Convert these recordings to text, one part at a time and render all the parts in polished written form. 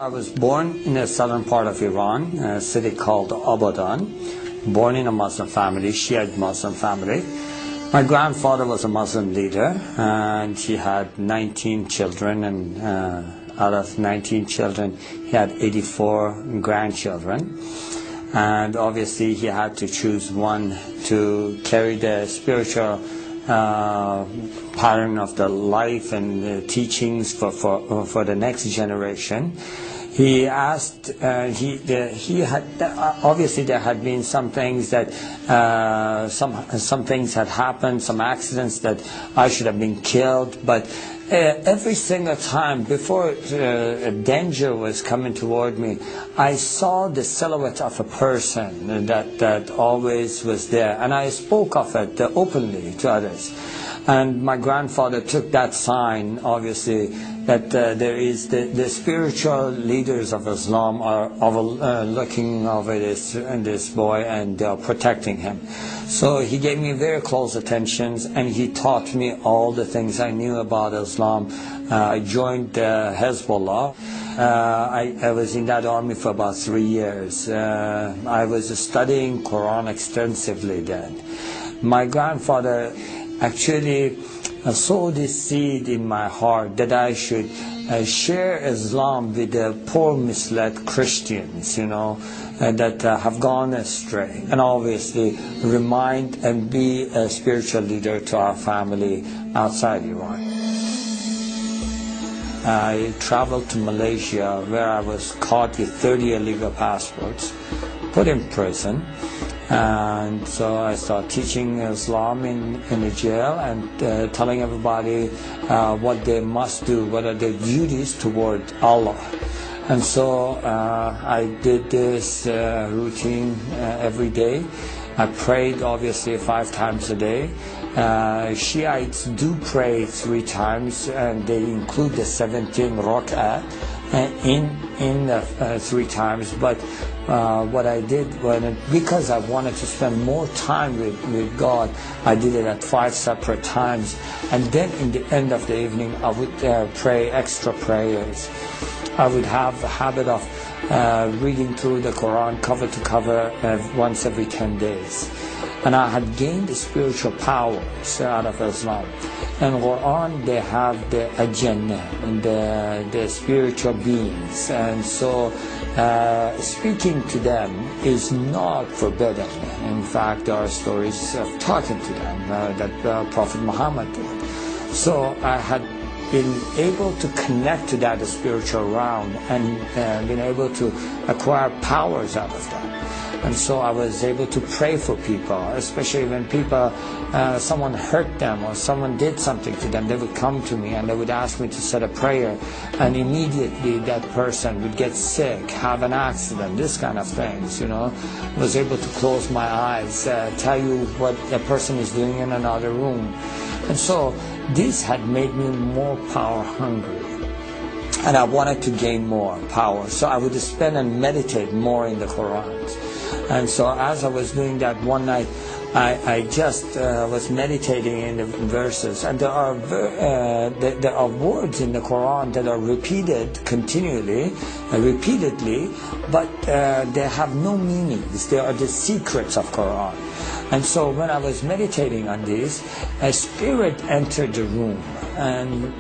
I was born in the southern part of Iran, a city called Abadan. Born in a Muslim family, Shiite Muslim family. My grandfather was a Muslim leader, and he had 19 children, and out of 19 children, he had 84 grandchildren. And obviously, he had to choose one to carry the spiritual pattern of the life and the teachings for the next generation. He asked, he had, obviously there had been some things that, some things had happened, some accidents that I should have been killed, but every single time before a danger was coming toward me, I saw the silhouette of a person that always was there, and I spoke of it openly to others. And my grandfather took that sign, obviously, that there is the spiritual leaders of Islam are looking over this boy, and they are protecting him. So he gave me very close attentions, and he taught me all the things I knew about Islam. I joined Hezbollah. I was in that army for about 3 years. I was studying Quran extensively then. My grandfather actually sowed this seed in my heart that I should share Islam with the poor, misled Christians, that have gone astray, and obviously remind and be a spiritual leader to our family outside Iran. I traveled to Malaysia, where I was caught with 30 illegal passports, put in prison. And so I started teaching Islam in the jail, and telling everybody what they must do, what are their duties toward Allah. And so I did this routine every day. I prayed obviously 5 times a day. Shiites do pray 3 times, and they include the 17 rak'ah in 3 times. But what I did, because I wanted to spend more time with God, I did it at 5 separate times. And then in the end of the evening, I would pray extra prayers. I would have the habit of reading through the Quran cover to cover once every 10 days. And I had gained the spiritual powers out of Islam. And Quran, they have the Jannah and the spiritual beings. And so speaking to them is not forbidden. In fact, there are stories of talking to them that Prophet Muhammad did. So I had been able to connect to that spiritual realm, and been able to acquire powers out of that. And so I was able to pray for people, especially when people, someone hurt them or someone did something to them. They would come to me and they would ask me to say a prayer, and immediately that person would get sick, have an accident, this kind of things, I was able to close my eyes, tell you what a person is doing in another room. And so this had made me more power hungry. And I wanted to gain more power. So I would spend and meditate more in the Quran. And so as I was doing that one night, I just was meditating in the verses, and there are words in the Quran that are repeated continually, repeatedly, but they have no meanings. They are the secrets of Quran. And so when I was meditating on this, a spirit entered the room, and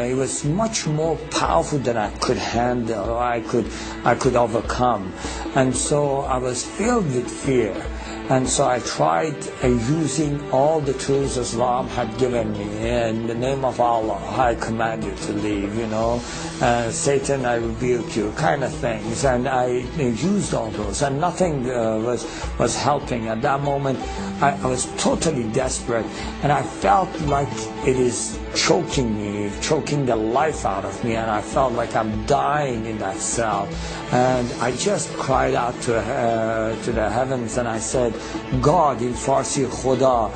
it was much more powerful than I could handle, or I could overcome. And so I was filled with fear. And so I tried using all the tools Islam had given me. In the name of Allah, I command you to leave, Satan, I rebuke you, kind of things. And I used all those, and nothing was helping. At that moment, I was totally desperate, and I felt like it is choking me, choking the life out of me, and I felt like I'm dying in that cell. And I just cried out to the heavens, and I said, God, in Farsi, Khuda,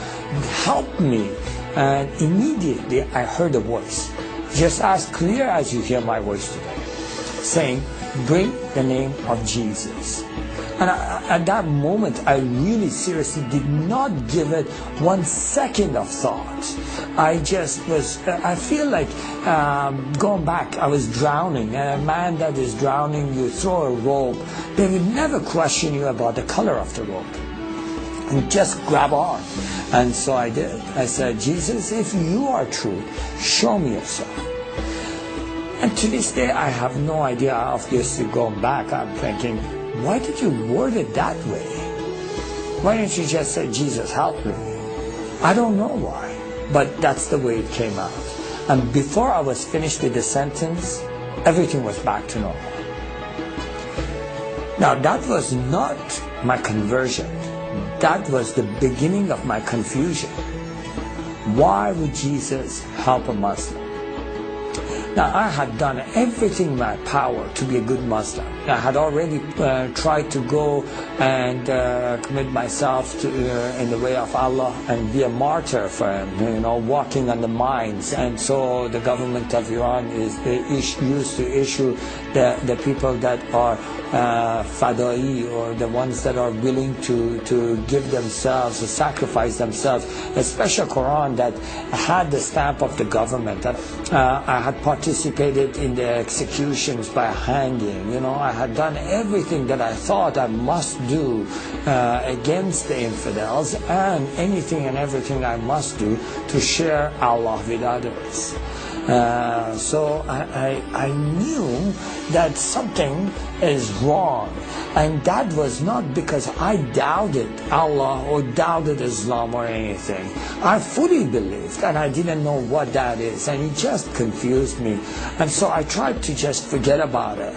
help me. And immediately I heard a voice, just as clear as you hear my voice today. saying, bring the name of Jesus. And at that moment, I really seriously did not give it 1 second of thought. I feel like going back, I was drowning. And a man that is drowning, you throw a rope, they would never question you about the color of the rope. And just grab on. And so I did. I said, Jesus, if you are true, show me yourself. And to this day, I have no idea. Obviously, going back, I'm thinking, why did you word it that way? Why didn't you just say, Jesus, help me? I don't know why, but that's the way it came out. And before I was finished with the sentence, everything was back to normal. Now, that was not my conversion. That was the beginning of my confusion. Why would Jesus help a Muslim? Now, I had done everything in my power to be a good Muslim. I had already tried to go and commit myself to, in the way of Allah and be a martyr for Him, walking on the mines. And so the government of Iran used to issue the people that are fadai, or the ones that are willing to give themselves, to sacrifice themselves, a special Quran that had the stamp of the government. I had participated in the executions by hanging. I had done everything that I thought I must do against the infidels, and anything and everything I must do to share Allah with others. So I knew that something is wrong, and that was not because I doubted Allah or doubted Islam or anything. I fully believed, and I didn't know what that is, and it just confused me. And so I tried to just forget about it,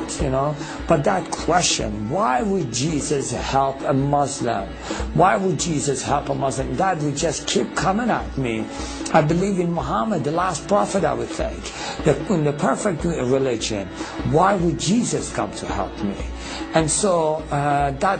But that question, why would Jesus help a Muslim? Why would Jesus help a Muslim? That would just keep coming at me. I believe in Muhammad, the last prophet, I would think, in the perfect religion. Why would Jesus come to help me? And so that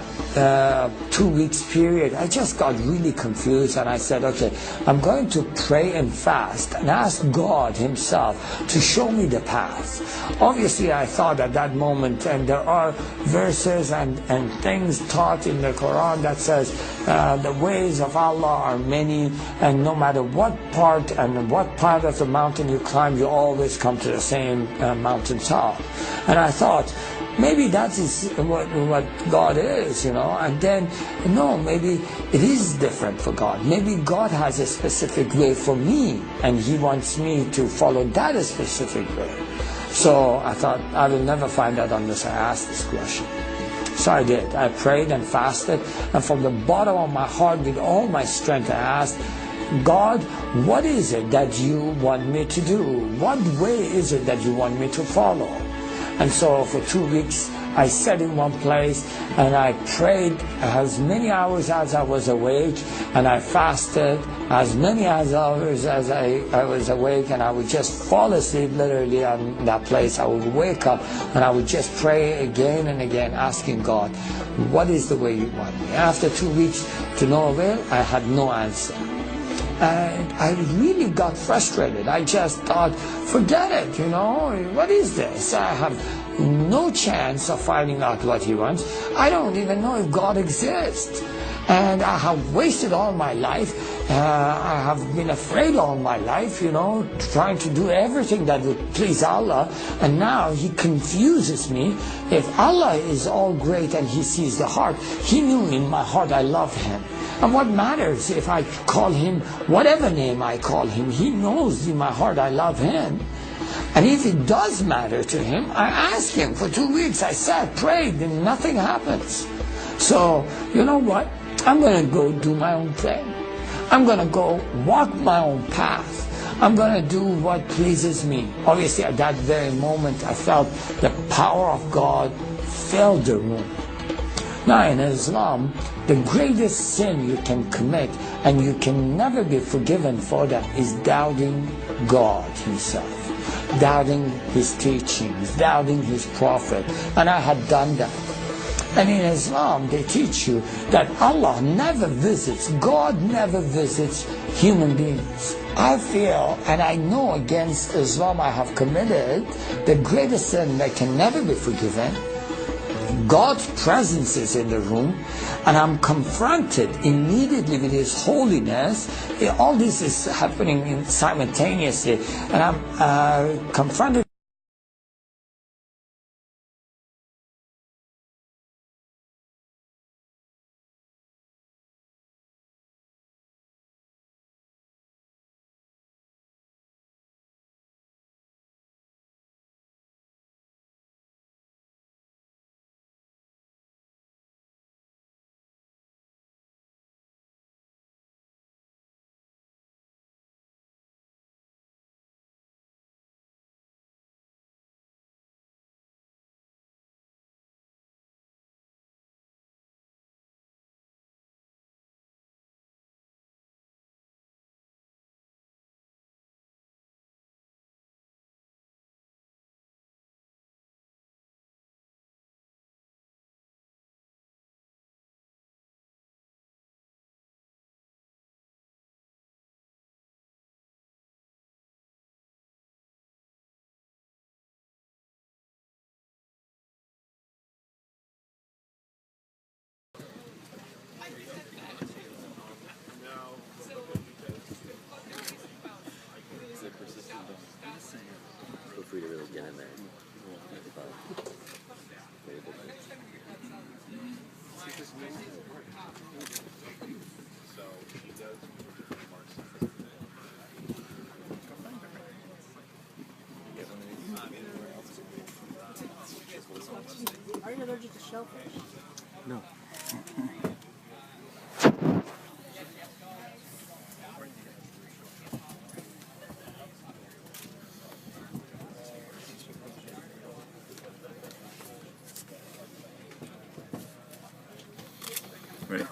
2 weeks period, I just got really confused, and I said, okay, I'm going to pray and fast and ask God Himself to show me the path. Obviously, I thought at that moment, and there are verses and things taught in the Quran that says the ways of Allah are many, and no matter what part and what part of the mountain you climb, you always come to the same mountain top. And I thought, maybe that is what God is, and then, no, maybe it is different for God. Maybe God has a specific way for me, and He wants me to follow that specific way. So I thought, I will never find out unless I ask this question. So I did. I prayed and fasted, and from the bottom of my heart, with all my strength, I asked, God, what is it that you want me to do? What way is it that you want me to follow? And so for 2 weeks, I sat in one place and I prayed as many hours as I was awake, and I fasted as many hours as I was awake, and I would just fall asleep literally on that place. I would wake up and I would just pray again and again, asking God, what is the way you want me? After 2 weeks, to no avail, I had no answer. And I really got frustrated. I just thought, forget it, what is this? I have no chance of finding out what He wants. I don't even know if God exists. And I have wasted all my life. I have been afraid all my life, trying to do everything that would please Allah. And now He confuses me. If Allah is all great and He sees the heart, He knew in my heart I love Him. And what matters if I call Him whatever name I call Him? He knows in my heart I love Him. And if it does matter to Him, I ask Him. For 2 weeks I sat, prayed, and nothing happens. So, you know what? I'm going to go do my own thing. I'm going to go walk my own path. I'm going to do what pleases me. Obviously, at that very moment, I felt the power of God filled the room. Now, in Islam, the greatest sin you can commit, and you can never be forgiven for that, is doubting God Himself, doubting His teachings, doubting His prophet. And I had done that. And in Islam, they teach you that Allah never visits, God never visits human beings. I feel and I know against Islam I have committed the greatest sin that can never be forgiven. God's presence is in the room, and I'm confronted immediately with His holiness. All this is happening simultaneously, and I'm confronted. Feel free to really get in there. Are you allergic to shellfish? No. Ready?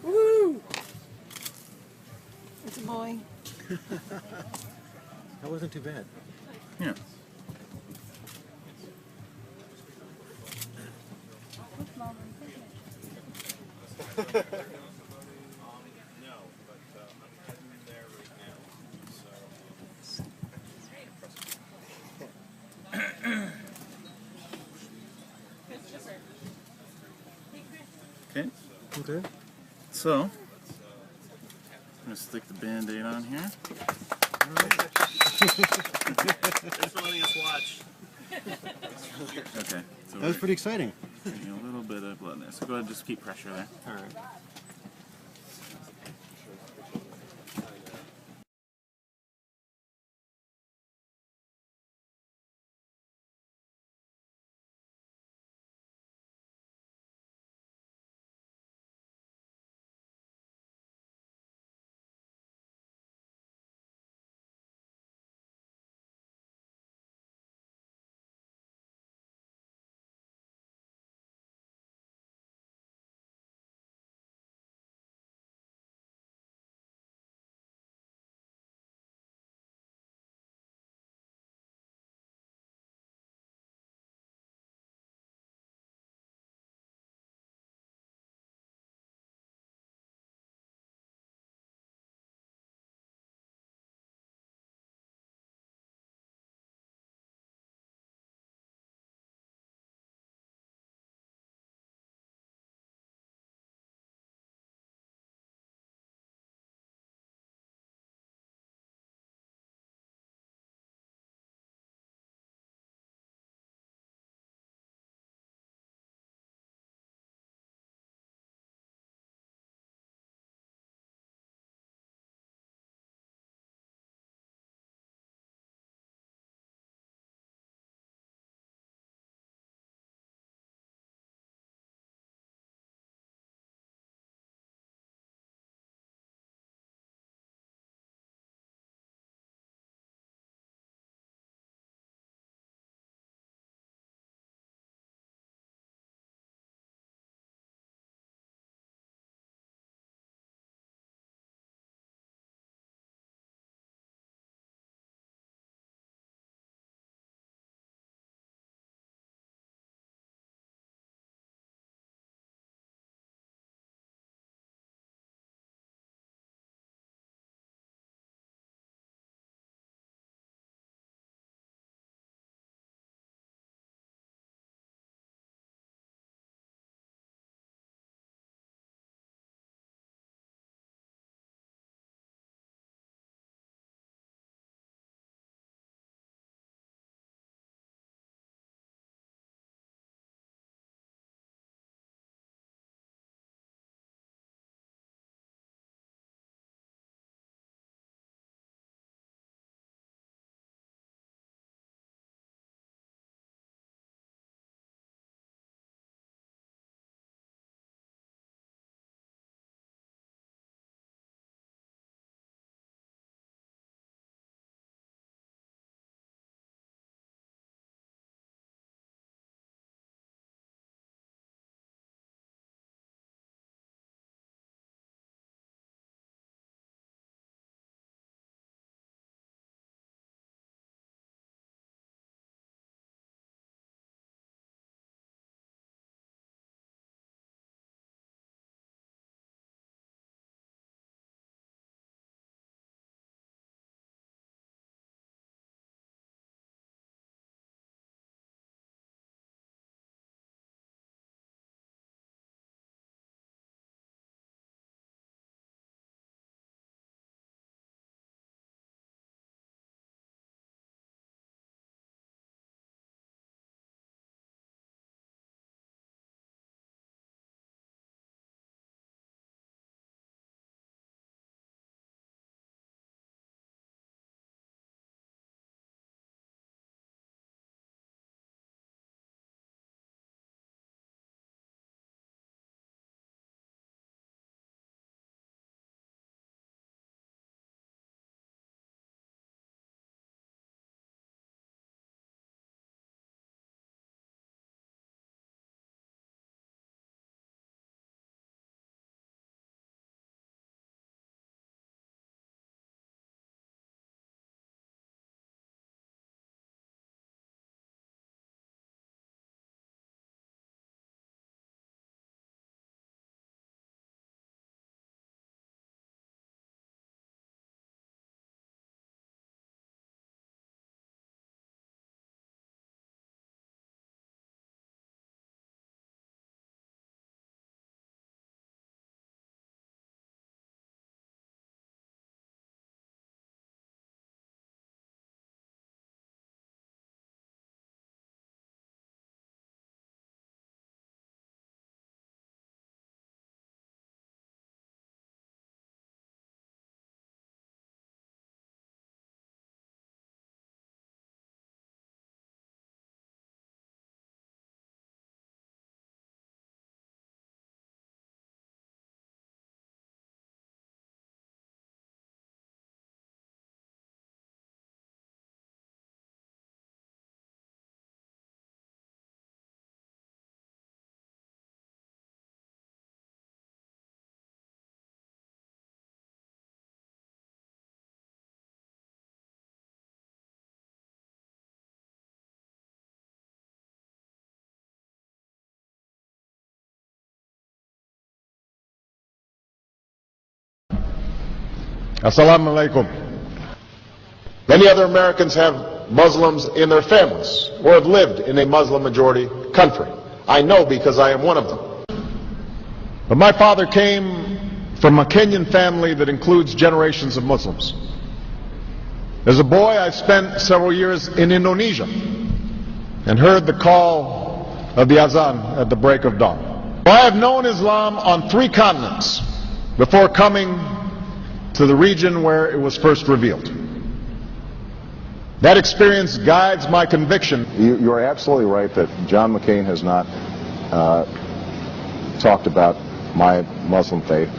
Woo! It's a boy. That wasn't too bad. Yeah. Okay. Okay. So, I'm gonna stick the Band-Aid on here. Thanks for letting us watch. Okay. So That was pretty exciting. a little bit of blood there. So go ahead and just keep pressure there. All right. Assalamu alaikum. Many other Americans have Muslims in their families or have lived in a Muslim majority country. I know because I am one of them. But my father came from a Kenyan family that includes generations of Muslims. As a boy, I spent several years in Indonesia and heard the call of the azan at the break of dawn. I have known Islam on 3 continents before coming to the region where it was first revealed. That experience guides my conviction. You are absolutely right that John McCain has not talked about my Muslim faith.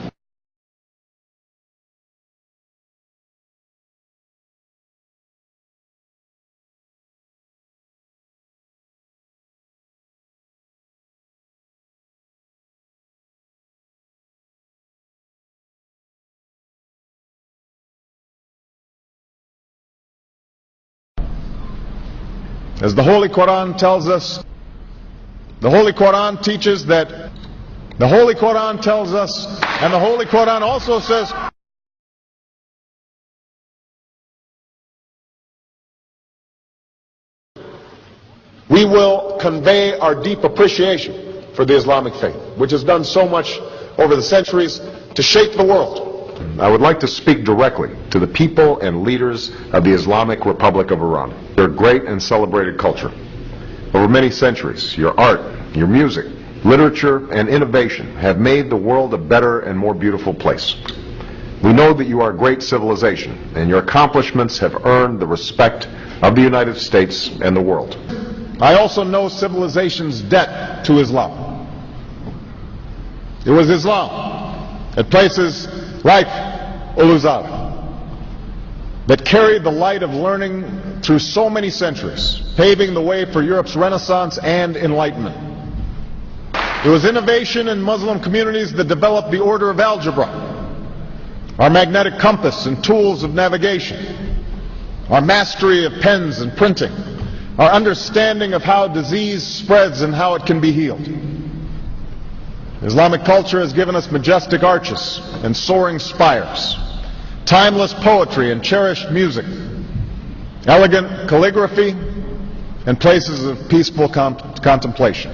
As the Holy Quran tells us, the Holy Quran teaches that, the Holy Quran tells us, and the Holy Quran also says, we will convey our deep appreciation for the Islamic faith, which has done so much over the centuries to shape the world. I would like to speak directly to the people and leaders of the Islamic Republic of Iran. Their great and celebrated culture. Over many centuries, your art, your music, literature, and innovation have made the world a better and more beautiful place. We know that you are a great civilization, and your accomplishments have earned the respect of the United States and the world. I also know civilization's debt to Islam. It was Islam at places like Uluzar that carried the light of learning through so many centuries, paving the way for Europe's Renaissance and Enlightenment. It was innovation in Muslim communities that developed the order of algebra, our magnetic compass and tools of navigation, our mastery of pens and printing, our understanding of how disease spreads and how it can be healed. Islamic culture has given us majestic arches and soaring spires, timeless poetry and cherished music, elegant calligraphy, and places of peaceful contemplation.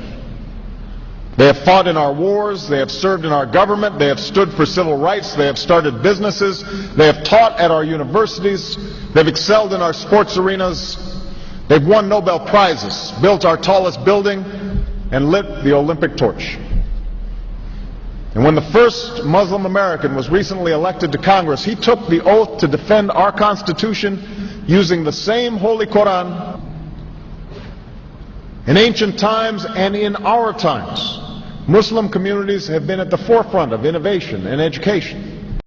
They have fought in our wars, they have served in our government, they have stood for civil rights, they have started businesses, they have taught at our universities, they've excelled in our sports arenas, they've won Nobel Prizes, built our tallest building, and lit the Olympic torch. And when the first Muslim American was recently elected to Congress, he took the oath to defend our Constitution using the same Holy Quran. In ancient times and in our times, Muslim communities have been at the forefront of innovation and education.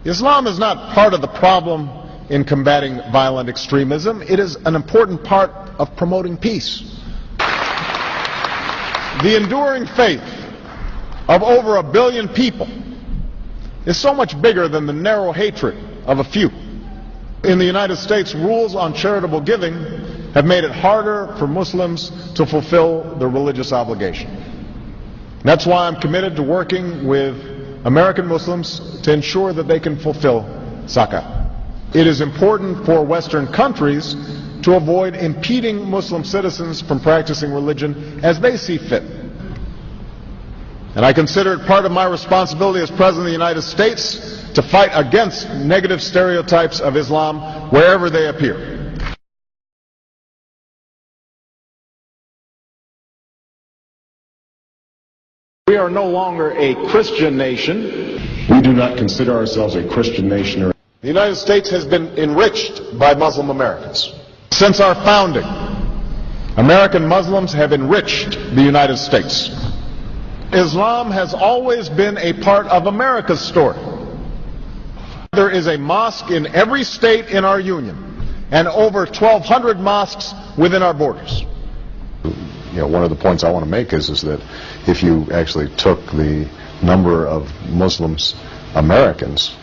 Islam is not part of the problem in combating violent extremism. It is an important part of promoting peace. The enduring faith of over 1 billion people is so much bigger than the narrow hatred of a few. In the United States, rules on charitable giving have made it harder for Muslims to fulfill their religious obligation. That's why I'm committed to working with American Muslims to ensure that they can fulfill zakah. It is important for Western countries to avoid impeding Muslim citizens from practicing religion as they see fit. And I consider it part of my responsibility as President of the United States to fight against negative stereotypes of Islam wherever they appear. We are no longer a Christian nation. We do not consider ourselves a Christian nation. The United States has been enriched by Muslim Americans. Since our founding, American Muslims have enriched the United States. Islam has always been a part of America's story. There is a mosque in every state in our union, and over 1,200 mosques within our borders. You know, one of the points I want to make is that if you actually took the number of Muslims Americans,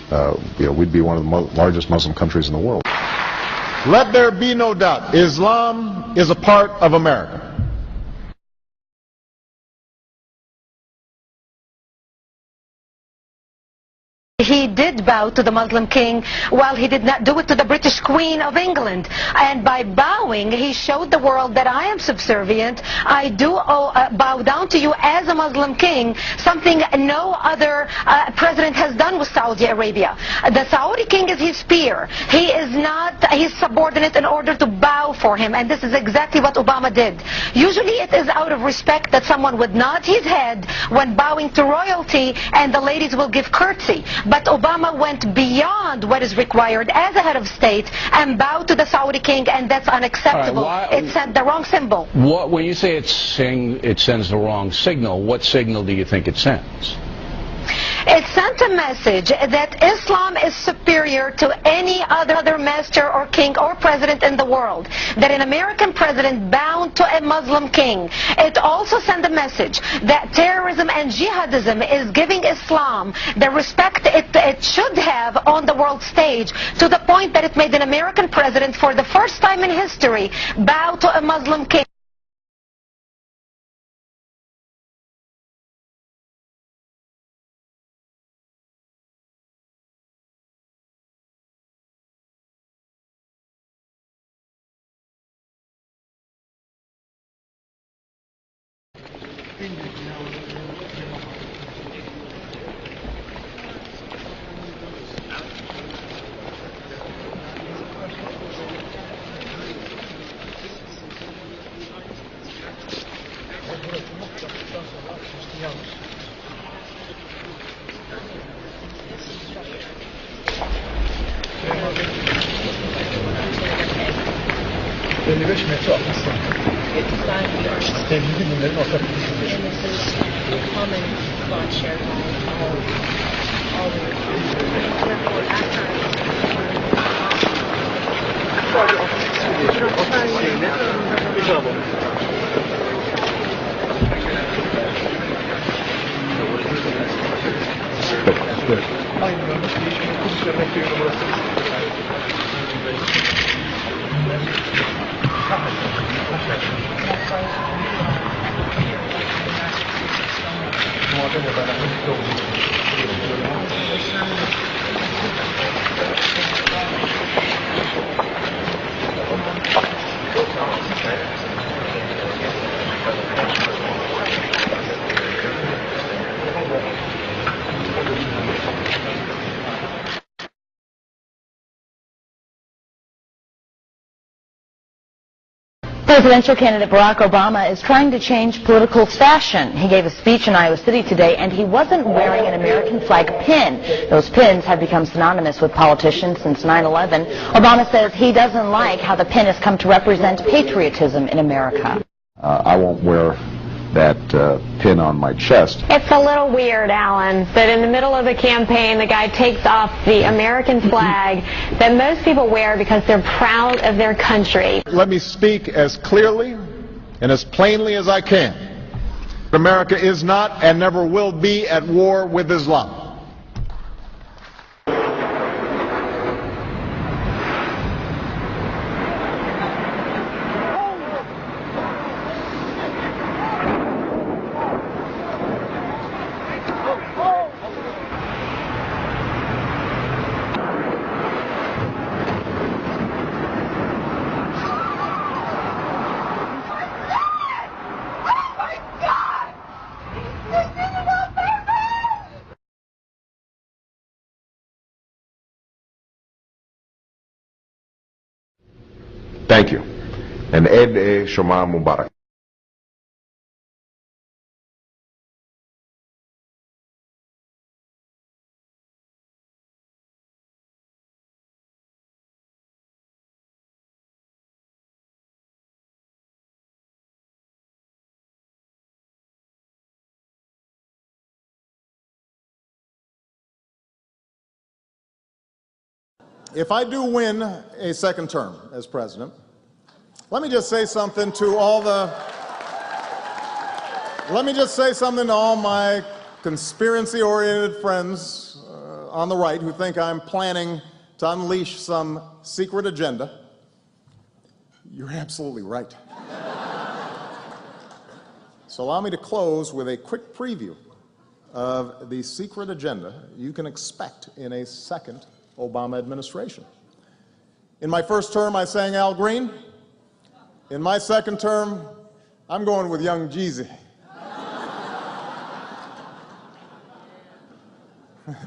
we'd be one of the largest Muslim countries in the world. Let there be no doubt, Islam is a part of America. he did bow to the Muslim king, while he did not do it to the British Queen of England. And by bowing, he showed the world that I am subservient. I do bow down to you as a Muslim king, something no other president has done with Saudi Arabia. The Saudi king is his peer. He is not his subordinate in order to bow for him, and this is exactly what Obama did. Usually it is out of respect that someone would nod his head when bowing to royalty, and the ladies will give curtsy. But Obama went beyond what is required as a head of state and bowed to the Saudi king, and that's unacceptable. It sent the wrong symbol. When you say it sends the wrong signal, what signal do you think it sends? It sent a message that Islam is superior to any other master or king or president in the world, that an American president bound to a Muslim king. It also sent a message that terrorism and jihadism is giving Islam the respect it should have on the world stage, to the point that it made an American president, for the first time in history, bow to a Muslim king. Presidential candidate Barack Obama is trying to change political fashion. He gave a speech in Iowa City today, and he wasn't wearing an American flag pin. Those pins have become synonymous with politicians since 9/11. Obama says he doesn't like how the pin has come to represent patriotism in America. I won't wear that pin on my chest. It's a little weird, Alan, that in the middle of the campaign the guy takes off the American flag that most people wear because they're proud of their country. Let me speak as clearly and as plainly as I can. America is not and never will be at war with Islam. Thank you. And Eid Shoma Mubarak. If I do win a second term as president, let me just say something to all my conspiracy-oriented friends on the right who think I'm planning to unleash some secret agenda. You're absolutely right. So allow me to close with a quick preview of the secret agenda you can expect in a second Obama administration. In my first term, I sang Al Green. In my second term, I'm going with Young Jeezy.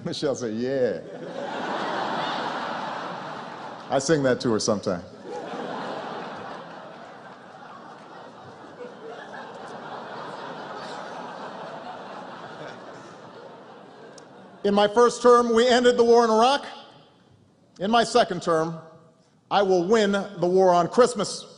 Michelle said, yeah. I sing that to her sometime. In my first term, we ended the war in Iraq. In my second term, I will win the war on Christmas.